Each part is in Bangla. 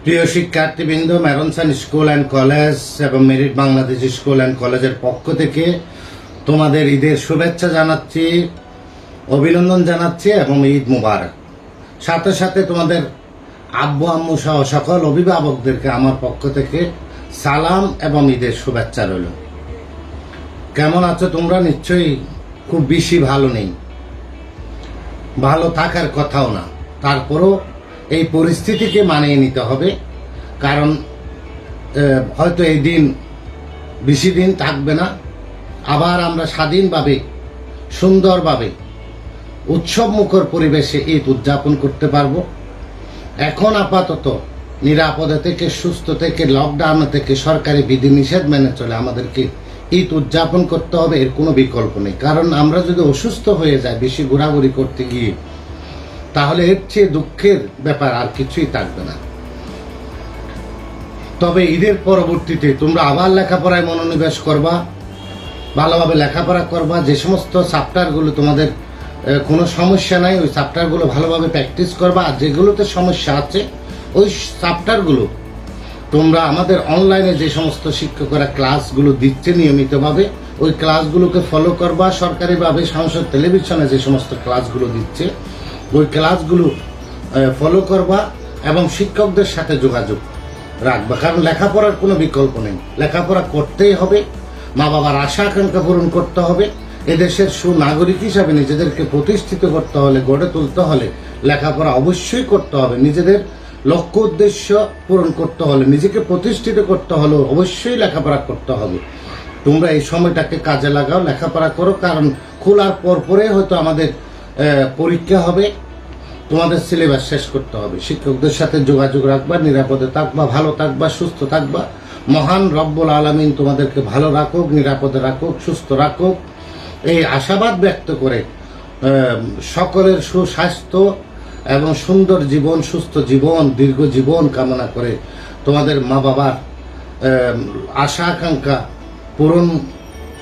প্রিয় শিক্ষার্থীবৃন্দ, ম্যারনসন স্কুল অ্যান্ড কলেজ এবং মেরিট বাংলাদেশ স্কুল অ্যান্ড কলেজের পক্ষ থেকে তোমাদের ঈদের শুভেচ্ছা জানাচ্ছি, অভিনন্দন জানাচ্ছি এবং ঈদ মুবারক। সাথে সাথে তোমাদের আব্বু আম্মু সহ সকল অভিভাবকদেরকে আমার পক্ষ থেকে সালাম এবং ঈদের শুভেচ্ছা রইল। কেমন আছো তোমরা? নিশ্চয়ই খুব বেশি ভালো নেই, ভালো থাকার কথাও না। তারপরও এই পরিস্থিতিকে মানিয়ে নিতে হবে, কারণ হয়তো এই দিন বেশি দিন থাকবে না। আবার আমরা স্বাধীনভাবে সুন্দরভাবে উৎসব মুখর পরিবেশে ঈদ উদযাপন করতে পারবো। এখন আপাতত নিরাপদে থেকে, সুস্থ থেকে, লকডাউন থেকে, সরকারি বিধিনিষেধ মেনে চলে আমাদেরকে ঈদ উদযাপন করতে হবে, এর কোনো বিকল্প নেই। কারণ আমরা যদি অসুস্থ হয়ে যাই বেশি ঘোরাঘুরি করতে গিয়ে, তাহলে এর চেয়ে দুঃখের ব্যাপার আর কিছুই থাকবে না। তবে ঈদের পরবর্তীতে তোমরা আবার লেখাপড়ায় মনোনিবেশ করবা, ভালোভাবে লেখাপড়া করবা। যে সমস্ত চ্যাপ্টারগুলো তোমাদের কোনো সমস্যা নাই, ওই চ্যাপ্টারগুলো ভালোভাবে প্র্যাকটিস করবা। আর যেগুলোতে সমস্যা আছে ওই চ্যাপ্টারগুলো তোমরা আমাদের অনলাইনে যে সমস্ত শিক্ষকরা ক্লাসগুলো দিচ্ছে নিয়মিতভাবে, ওই ক্লাসগুলোকে ফলো করবা। সরকারিভাবে সংসদ টেলিভিশনে যে সমস্ত ক্লাসগুলো দিচ্ছে ওই ক্লাসগুলো ফলো করবা এবং শিক্ষকদের সাথে যোগাযোগ রাখবা। কারণ লেখাপড়ার কোনো বিকল্প নেই, লেখাপড়া করতেই হবে। মা বাবার আশা আকাঙ্ক্ষা পূরণ করতে হবে। এদেশের সুনাগরিক হিসাবে নিজেদেরকে প্রতিষ্ঠিত করতে হলে, গড়ে তুলতে হলে লেখাপড়া অবশ্যই করতে হবে। নিজেদের লক্ষ্য উদ্দেশ্য পূরণ করতে হলে, নিজেকে প্রতিষ্ঠিত করতে হলে অবশ্যই লেখাপড়া করতে হবে। তোমরা এই সময়টাকে কাজে লাগাও, লেখাপড়া করো। কারণ খোলার পরে হয়তো আমাদের পরীক্ষা হবে, তোমাদের সিলেবাস শেষ করতে হবে। শিক্ষকদের সাথে যোগাযোগ রাখবা, নিরাপদে থাকবা, ভালো থাকবা, সুস্থ থাকবা। মহান রব্বুল আলামিন তোমাদেরকে ভালো রাখুক, নিরাপদে রাখুক, সুস্থ রাখুক, এই আশাবাদ ব্যক্ত করে সকলের সুস্বাস্থ্য এবং সুন্দর জীবন, সুস্থ জীবন, দীর্ঘ জীবন কামনা করে তোমাদের মা বাবার আশা আকাঙ্ক্ষা পূরণ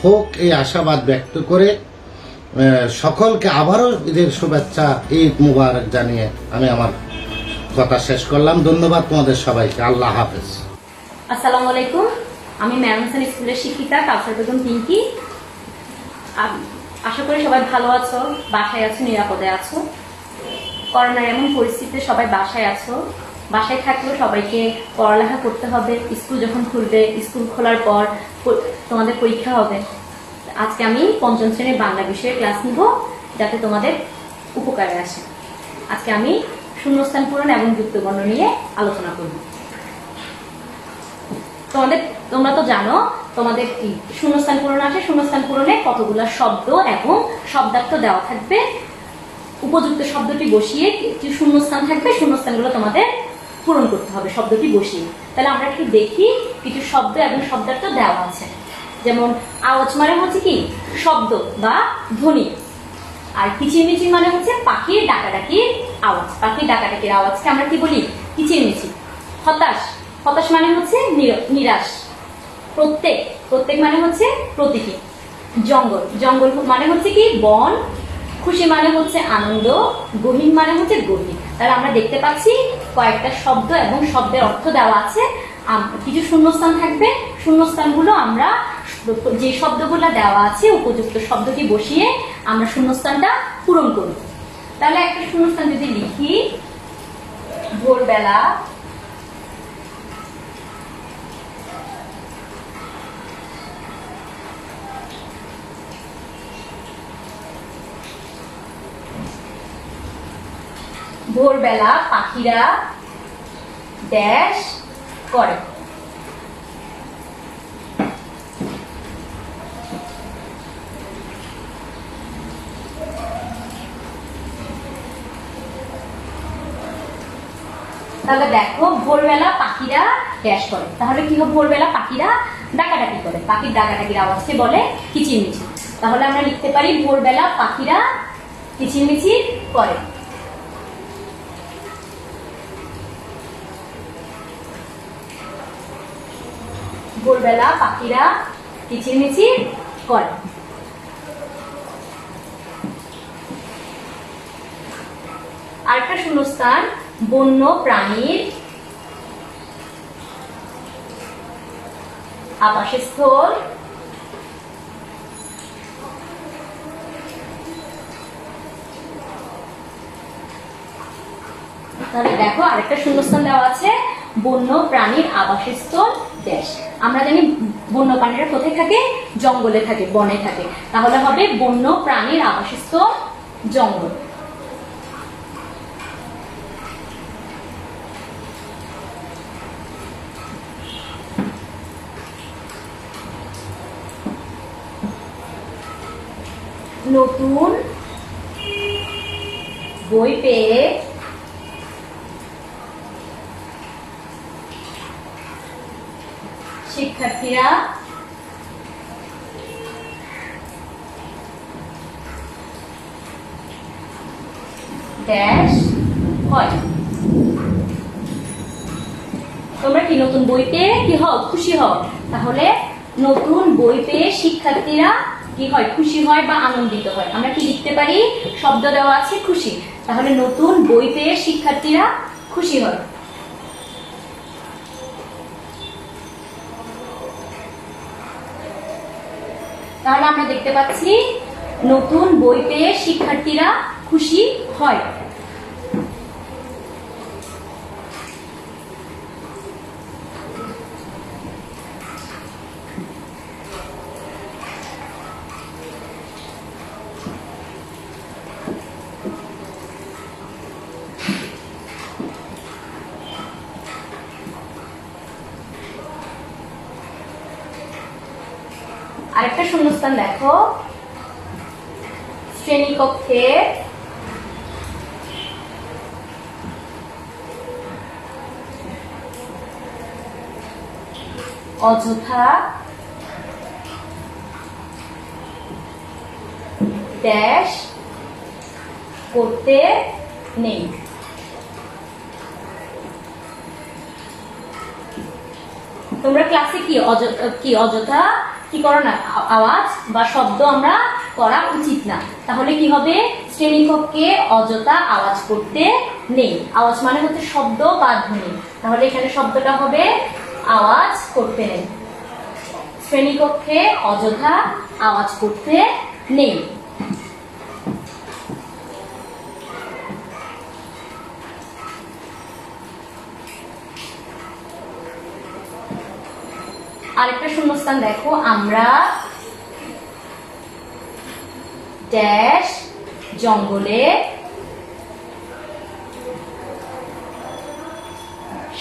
হোক, এই আশাবাদ ব্যক্ত করে সকলকে আবারও ঈদের শুভেচ্ছা, ঈদ মুবারক জানিয়ে আমি আমার কথা শেষ করলাম। ধন্যবাদ তোমাদের সবাইকে। আল্লাহ হাফেজ। আসসালামু আলাইকুম। আমি ম্যারনসন স্কুলের শিক্ষিকা কাউসার বেগম পিঙ্কি। আশা করি সবাই ভালো আছো, বাসায় আছো, নিরাপদে আছো। করোনার এমন পরিস্থিতিতে সবাই বাসায় আছো। বাসায় থাকলেও সবাইকে পড়ালেখা করতে হবে। স্কুল যখন খুলবে, স্কুল খোলার পর তোমাদের পরীক্ষা হবে। আজকে আমি পঞ্চম শ্রেণীর বাংলা বিষয়ে ক্লাস নিব, যাতে তোমাদের উপকারে আসে। আজকে আমি শূন্যস্থান পূরণ এবং যুক্তবর্ণ নিয়ে আলোচনা করব। তোমরা তো জানো তোমাদের কি শূন্যস্থান পূরণ আসে। শূন্যস্থান পূরণে কতগুলো শব্দ এবং শব্দার্থ দেওয়া থাকবে। উপযুক্ত শব্দটি বসিয়ে কিছু শূন্যস্থান থাকবে, শূন্যস্থানগুলো তোমাদের পূরণ করতে হবে শব্দটি বসিয়ে। তাহলে আমরা একটু দেখি কিছু শব্দ এবং শব্দার্থ দেওয়া আছে। যেমন আওয়াজ মানে হচ্ছে কি শব্দ বা ধ্বনি, আর কিচিরমিচির মানে হচ্ছে পাখির ডাকাডাকির আওয়াজ। পাখির ডাকাডাকির আওয়াজকে আমরা কি বলি? কিচিরমিচির। হতাশ, হতাশ মানে হচ্ছে নিরাশ। প্রত্যেক মানে হচ্ছে প্রতীকী। জঙ্গল, জঙ্গল মানে হচ্ছে কি বন। খুশি মানে হচ্ছে আনন্দ। গহীন মানে হচ্ছে গভীর। তাহলে আমরা দেখতে পাচ্ছি কয়েকটা শব্দ এবং শব্দের অর্থ দেওয়া আছে। কিছু শূন্যস্থান থাকবে, শূন্যস্থানগুলো আমরা যে শব্দগুলো দেওয়া আছে উপযুক্ত শব্দটি বসিয়ে আমরা শূন্যস্থানটা পূরণ করব। তাহলে একটা শূন্যস্থান যদি লিখি, ভোরবেলা, ভোরবেলা পাখিরা ড্যাশ করে। তাহলে দেখো, ভোরবেলা পাখিরা ড্যাশ করে, তাহলে কি হবে? ভোরবেলা পাখিরা ডাকাডাকি করে। পাখির ডাকাডাকির আওয়াজকে বলে কিচিরমিচির। তাহলে আমরা লিখতে পারি ভোরবেলা পাখিরা কিচিরমিচির করে। ভোরবেলা পাখিরা কিচিরমিচির করে। আরেকটা শূন্যস্থান, বন্য প্রাণীর আবাসস্থল, তাহলে দেখো আরেকটা শূন্যস্থান দেওয়া আছে, বন্য প্রাণীর আবাসস্থল দেশ। আমরা জানি বন্য প্রাণীরা কোথায় থাকে? জঙ্গলে থাকে, বনে থাকে। তাহলে হবে বন্য প্রাণীর আবাসস্থল জঙ্গল। নতুন বই পেয়ে শিক্ষার্থীরা ড্যাশ হয়। তোমরা কি নতুন বই পেয়ে কি হও? খুশি হও। তাহলে নতুন বই পেয়ে শিক্ষার্থীরা কি হয়? খুশি হয় বা আনন্দিত হয়। আমরা কি লিখতে পারি? শব্দ দেওয়া আছে খুশি, তাহলে নতুন বই পেয়ে শিক্ষার্থীরা খুশি হয়। তাহলে আমরা দেখতে পাচ্ছি নতুন বই পেয়ে শিক্ষার্থীরা খুশি হয়। আরেকটা শূন্যস্থান দেখো, শ্রেণীকক্ষে অযথা ড্যাশ করতে নেই। তোমরা ক্লাসে কি অযথা কি করো না, আওয়াজ বা শব্দ আমরা করা উচিত না। তাহলে কি হবে? শ্রেণীকক্ষে অযথা আওয়াজ করতে নেই। আওয়াজ মানে হচ্ছে শব্দ বা ধ্বনি, তাহলে এখানে শব্দটা হবে আওয়াজ করতে নেই। শ্রেণীকক্ষে অযথা আওয়াজ করতে নেই। আরেকটা শূন্যস্থান দেখো, আমরা ড্যাশ জঙ্গলে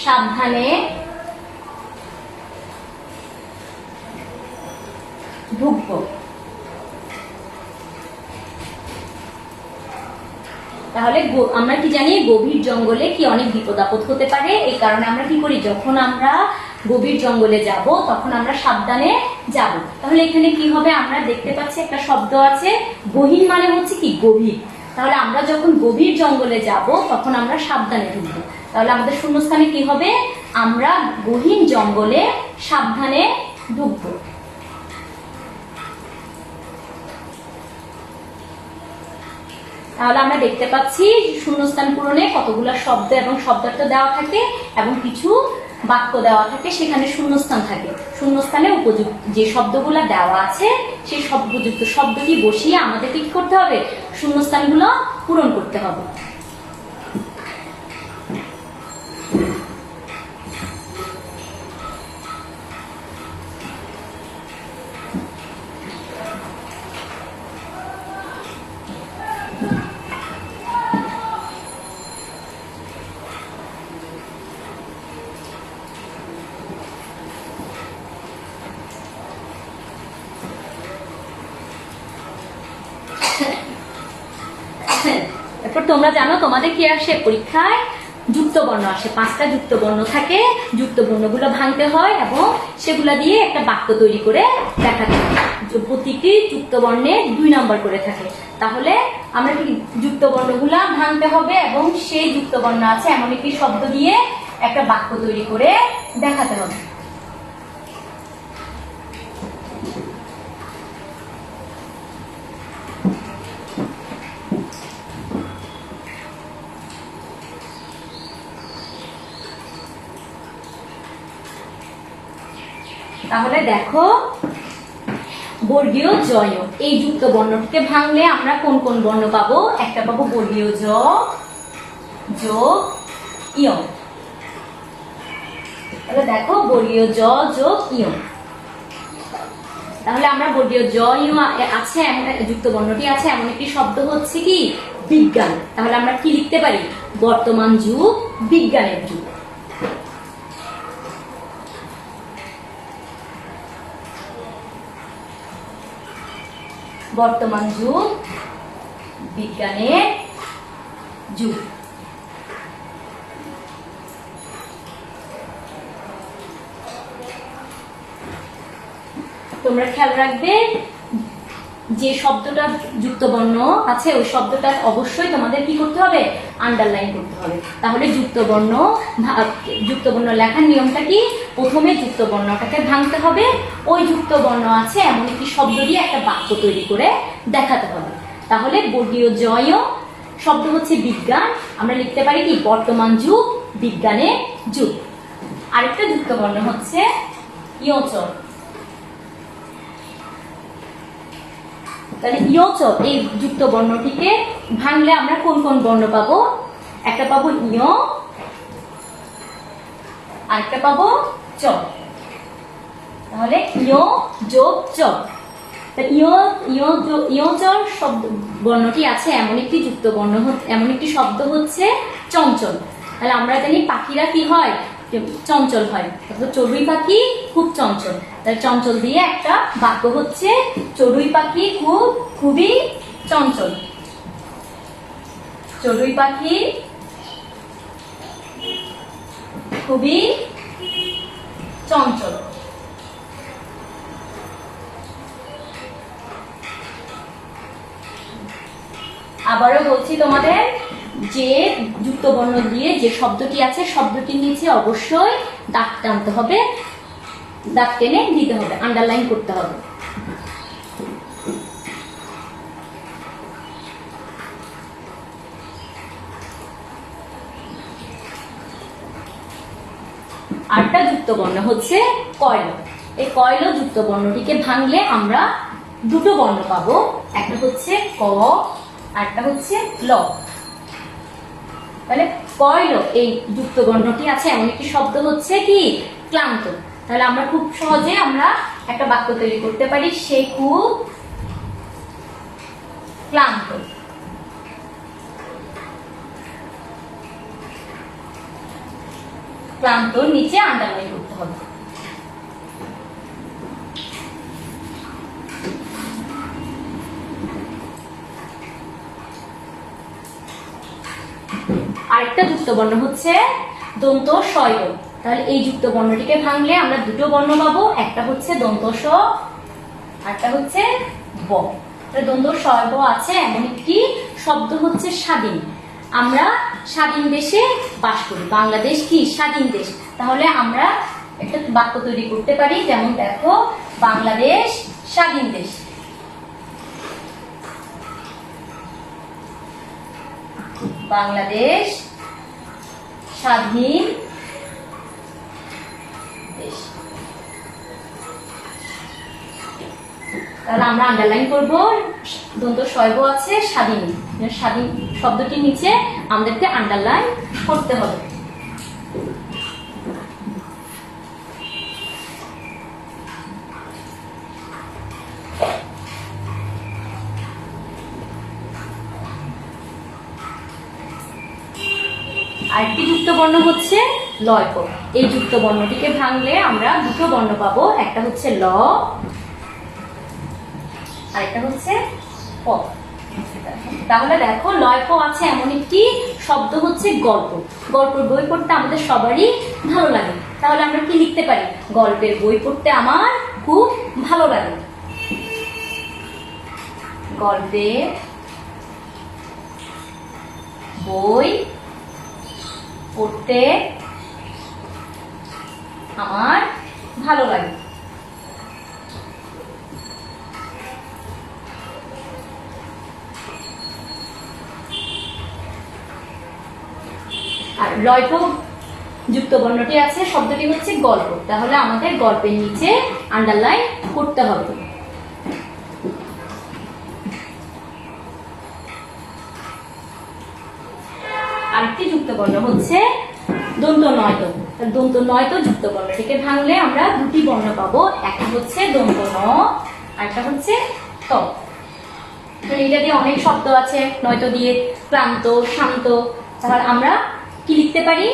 সাবধানে ঢুকবো। তাহলে আমরা কি জানি? গভীর জঙ্গলে কি অনেক বিপদ আপদ হতে পারে। এই কারণে আমরা কি করি? যখন আমরা গভীর জঙ্গলে যাব তখন আমরা সাবধানে যাব। তাহলে এখানে কি হবে? আমরা দেখতে পাচ্ছি একটা শব্দ আছে, গহীন মানে হচ্ছে কি? গভীর। তাহলে আমরা যখন গভীর জঙ্গলে যাব তখন আমরা সাবধানে ঢুকবো। তাহলে আমাদের শূন্যস্থানে কি হবে? আমরা গহীন জঙ্গলে সাবধানে ঢুকবো। তাহলে আমরা দেখতে পাচ্ছি শূন্যস্থান পূরণে কতগুলো শব্দ এবং শব্দার্থ দেওয়া থাকে এবং কিছু বাক্য দেওয়া থাকে, সেখানে শূন্যস্থান থাকে। শূন্যস্থানে উপযুক্ত যে শব্দগুলো দেওয়া আছে সেই উপযুক্ত শব্দটি বসিয়ে আমাদেরকে কি করতে হবে? শূন্যস্থানগুলো পূরণ করতে হবে। এরপর তোমরা জানো তোমাদের কি আসে পরীক্ষায়? যুক্ত বর্ণ আসে। 5টা যুক্ত বর্ণ থাকে, যুক্ত বর্ণগুলো ভাঙতে হয় এবং সেগুলা দিয়ে একটা বাক্য তৈরি করে দেখাতে হয়। প্রতিটি যুক্ত বর্ণে 2 নম্বর করে থাকে। তাহলে আমরা কি যুক্ত বর্ণগুলা ভাঙতে হবে এবং সেই যুক্ত বর্ণ আছে এমন একটি শব্দ দিয়ে একটা বাক্য তৈরি করে দেখাতে হবে। তাহলে দেখো বর্গীয় জয়, এই যুক্ত বর্ণটিকে ভাঙলে আমরা কোন কোন বর্ণ পাবো? একটা পাবো বর্গীয় জ যোগ ইয়। তাহলে দেখো বর্গীয় জ যোগ ইয়। তাহলে আমরা বর্গীয় জ ইয় আছে এমন যুক্ত বর্ণটি আছে এমন একটি শব্দ হচ্ছে কি বিজ্ঞান। তাহলে আমরা কি লিখতে পারি? বর্তমান যুগ, বিজ্ঞানের যুগ। বর্তমান যুগ, বিজ্ঞানের যুগ। তোমরা খেয়াল রাখবে যে শব্দটা যুক্ত বর্ণ আছে ওই শব্দটা অবশ্যই তোমাদের কি করতে হবে? আন্ডারলাইন করতে হবে। তাহলে যুক্ত বর্ণ লেখার নিয়মটা কি? প্রথমে যুক্ত বর্ণটাকে ভাঙতে হবে, ওই যুক্ত বর্ণ আছে এমন একটি শব্দ দিয়ে একটা বাক্য তৈরি করে দেখাতে হবে। তাহলে বর্গীয় জয় শব্দ হচ্ছে বিজ্ঞান, আমরা লিখতে পারি কি বর্তমান যুগ, বিজ্ঞানের যুগ। আরেকটা যুক্ত বর্ণ হচ্ছে ইয়চ। তাহলে ইয়চ, এই যুক্ত বর্ণটিকে ভাঙলে আমরা কোন কোন বর্ণ পাবো? একটা পাবো ইয়, আরেকটা পাবো চ। তাহলে ইয় যোগ চ। ইয় শব্দ বর্ণটি আছে এমন একটি যুক্ত বর্ণ, এমন একটি শব্দ হচ্ছে চঞ্চল। তাহলে আমরা জানি পাখিরা কি হয়? চঞ্চল হয়। চড়ুই পাখি খুব চঞ্চল। তাহলে চঞ্চল দিয়ে একটা বাক্য হচ্ছে চড়ুই পাখি খুবই চঞ্চল। চড়ুই পাখি খুবই চঞ্চল। আবারও বলছি তোমাদের, যে যুক্ত বর্ণ দিয়ে যে শব্দটি আছে শব্দটির নিচে অবশ্যই দাগ টানতে হবে, দাগ টেনে দিতে হবে, আন্ডারলাইন করতে হবে। আরেকটা যুক্ত বর্ণ হচ্ছে কয়ল। এই কয়ল যুক্ত বর্ণটিকে ভাঙলে আমরা দুটো বর্ণ পাবো, একটা হচ্ছে ক, আরেকটা হচ্ছে ল। তাহলে কয়ল এই যুক্ত বর্ণটি আছে এমন একটি শব্দ হচ্ছে কি ক্লান্ত। তাহলে আমরা খুব সহজে আমরা একটা বাক্য তৈরি করতে পারি, সে খুব ক্লান্ত। ক্লান্তর নিচে আন্ডারলাইন করতে হবে। আরেকটা যুক্ত বর্ণ হচ্ছে দন্ত শয়। তাহলে এই যুক্ত বর্ণটিকে ভাঙলে আমরা দুটো বর্ণ পাবো, একটা হচ্ছে দন্ত স, আরেকটা হচ্ছে ব। দন্ত শয় ব আছে এমন একটি শব্দ হচ্ছে স্বাধীন। আমরা স্বাধীন দেশে বাস করি, বাংলাদেশ কি স্বাধীন দেশ। তাহলে আমরা একটা বাক্য তৈরি করতে পারি, যেমন দেখো বাংলাদেশ স্বাধীন দেশ। বাংলাদেশ স্বাধীন দেশ। তাহলে আমরা আন্ডারলাইন করব, দন্ত শয়ব আছে স্বাধীন, স্বাধীন শব্দটির নিচে আমাদেরকে আন্ডারলাইন করতে হবে। আরেকটি যুক্ত বর্ণ হচ্ছে লয়ক। এই যুক্ত বর্ণটিকে ভাঙলে আমরা দুটো বর্ণ পাবো, একটা হচ্ছে ল, আরেকটা হচ্ছে প। তাহলে দেখো লয়ক আছে এমন একটি শব্দ হচ্ছে গল্প। গল্পের বই পড়তে আমাদের সবারই ভালো লাগে। তাহলে আমরা কি লিখতে পারি? গল্পের বই পড়তে আমার খুব ভালো লাগে। গল্পের বই পড়তে আমার ভালো লাগে। আর লয়প যুক্ত বর্ণটি আছে, শব্দটি হচ্ছে গল্প, তাহলে আমাদের গল্পের নিচে আন্ডারলাইন করতে হবে। আরেকটি যুক্ত বর্ণ হচ্ছে দন্ত নয়ত। দন্ত নয়ত যুক্ত বর্ণটিকে ভাঙলে আমরা দুটি বর্ণ পাবো, একটা হচ্ছে দন্ত ন, আরেকটা হচ্ছে ত। এটা দিয়ে অনেক শব্দ আছে, নয়তো দিয়ে ক্লান্ত, শান্ত। তাহলে আমরা কি লিখতে পারি?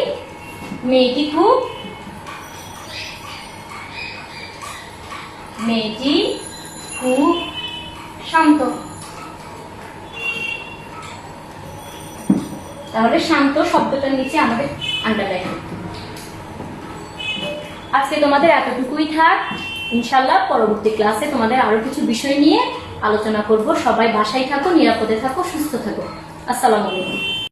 মেয়েটি খুব শান্ত। তাহলে শান্ত শব্দটার নিচে আমাদের আন্ডারলাইন। আজকে তোমাদের এতটুকুই থাক। ইনশাল্লাহ পরবর্তী ক্লাসে তোমাদের আরো কিছু বিষয় নিয়ে আলোচনা করব। সবাই বাসায় থাকো, নিরাপদে থাকো, সুস্থ থাকো। আসসালামু আলাইকুম।